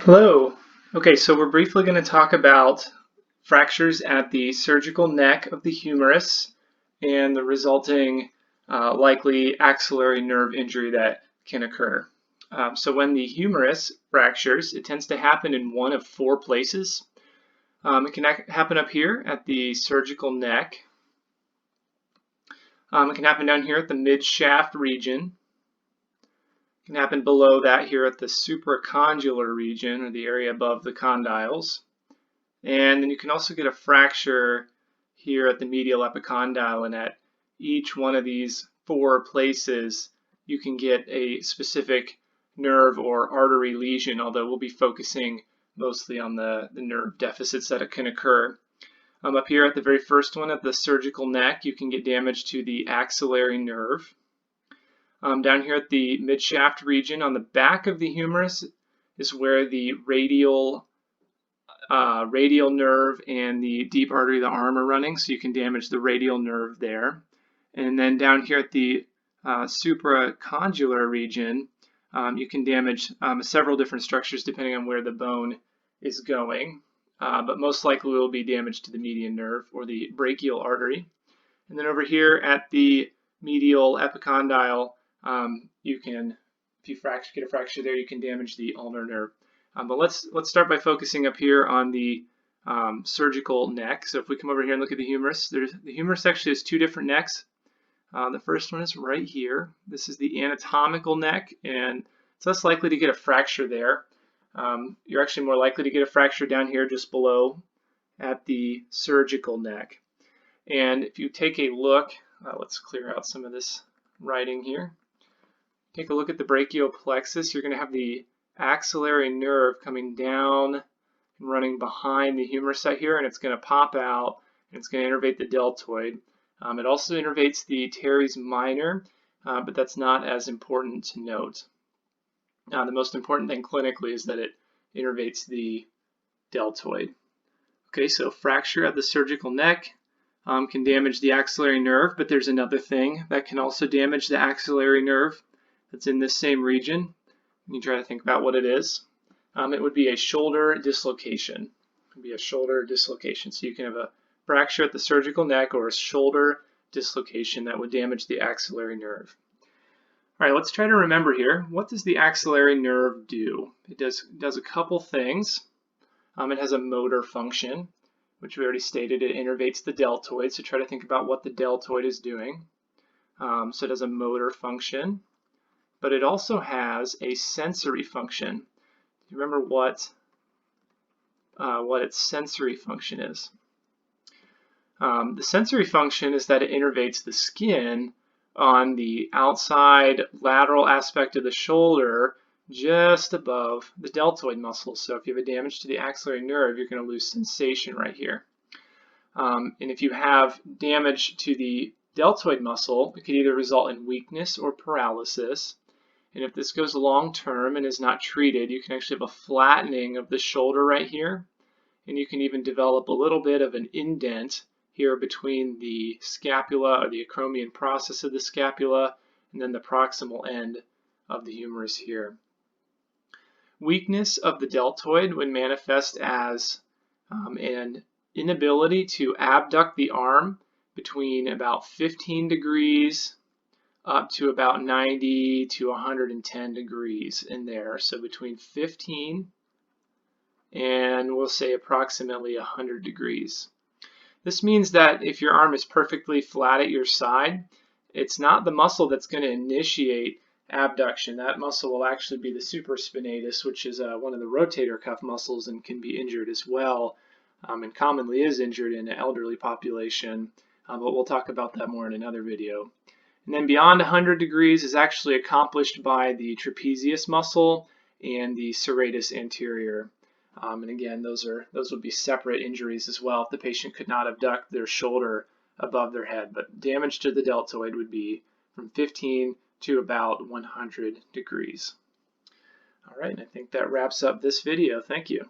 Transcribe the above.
Hello. Okay, so we're briefly going to talk about fractures at the surgical neck of the humerus and the resulting likely axillary nerve injury that can occur. So when the humerus fractures, it tends to happen in one of four places. It can happen up here at the surgical neck. It can happen down here at the mid-shaft region. It can happen below that here at the supracondylar region, or the area above the condyles. And then you can also get a fracture here at the medial epicondyle, and at each one of these four places you can get a specific nerve or artery lesion, although we'll be focusing mostly on the nerve deficits that can occur. Up here at the very first one at the surgical neck, you can get damage to the axillary nerve. Down here at the midshaft region on the back of the humerus is where the radial nerve and the deep artery of the arm are running, so you can damage the radial nerve there. And then down here at the supracondylar region, you can damage several different structures depending on where the bone is going, but most likely will be damage to the median nerve or the brachial artery. And then over here at the medial epicondyle, you can, if you get a fracture there, you can damage the ulnar nerve. But let's start by focusing up here on the surgical neck. So if we come over here and look at the humerus, the humerus actually has two different necks. The first one is right here. This is the anatomical neck, and it's less likely to get a fracture there. You're actually more likely to get a fracture down here just below at the surgical neck. And if you take a look, let's clear out some of this writing here. Take a look at the brachial plexus. You're going to have the axillary nerve coming down and running behind the humerus right here, and it's going to pop out and it's going to innervate the deltoid. It also innervates the teres minor, but that's not as important to note. The most important thing clinically is that it innervates the deltoid. Okay, so fracture at the surgical neck can damage the axillary nerve, but there's another thing that can also damage the axillary nerve that's in this same region. You try to think about what it is. It would be a shoulder dislocation. It would be a shoulder dislocation. So you can have a fracture at the surgical neck or a shoulder dislocation that would damage the axillary nerve. All right, let's try to remember here. What does the axillary nerve do? It does a couple things. It has a motor function, which we already stated. It innervates the deltoid. So try to think about what the deltoid is doing. So it has a motor function. But it also has a sensory function. Do you remember what its sensory function is? The sensory function is that it innervates the skin on the outside lateral aspect of the shoulder just above the deltoid muscle. So if you have a damage to the axillary nerve, you're going to lose sensation right here. And if you have damage to the deltoid muscle, it could either result in weakness or paralysis. And if this goes long term and is not treated, you can actually have a flattening of the shoulder right here. And you can even develop a little bit of an indent here between the scapula or the acromion process of the scapula and then the proximal end of the humerus here. Weakness of the deltoid would manifest as an inability to abduct the arm between about 15 degrees up to about 90 to 110 degrees in there. So between 15 and we'll say approximately 100 degrees. This means that if your arm is perfectly flat at your side, it's not the muscle that's going to initiate abduction. That muscle will actually be the supraspinatus, which is one of the rotator cuff muscles and can be injured as well, and commonly is injured in an elderly population, but we'll talk about that more in another video. And then beyond 100 degrees is actually accomplished by the trapezius muscle and the serratus anterior. And again, those would be separate injuries as well if the patient could not abduct their shoulder above their head. But damage to the deltoid would be from 15 to about 100 degrees. All right, and I think that wraps up this video. Thank you.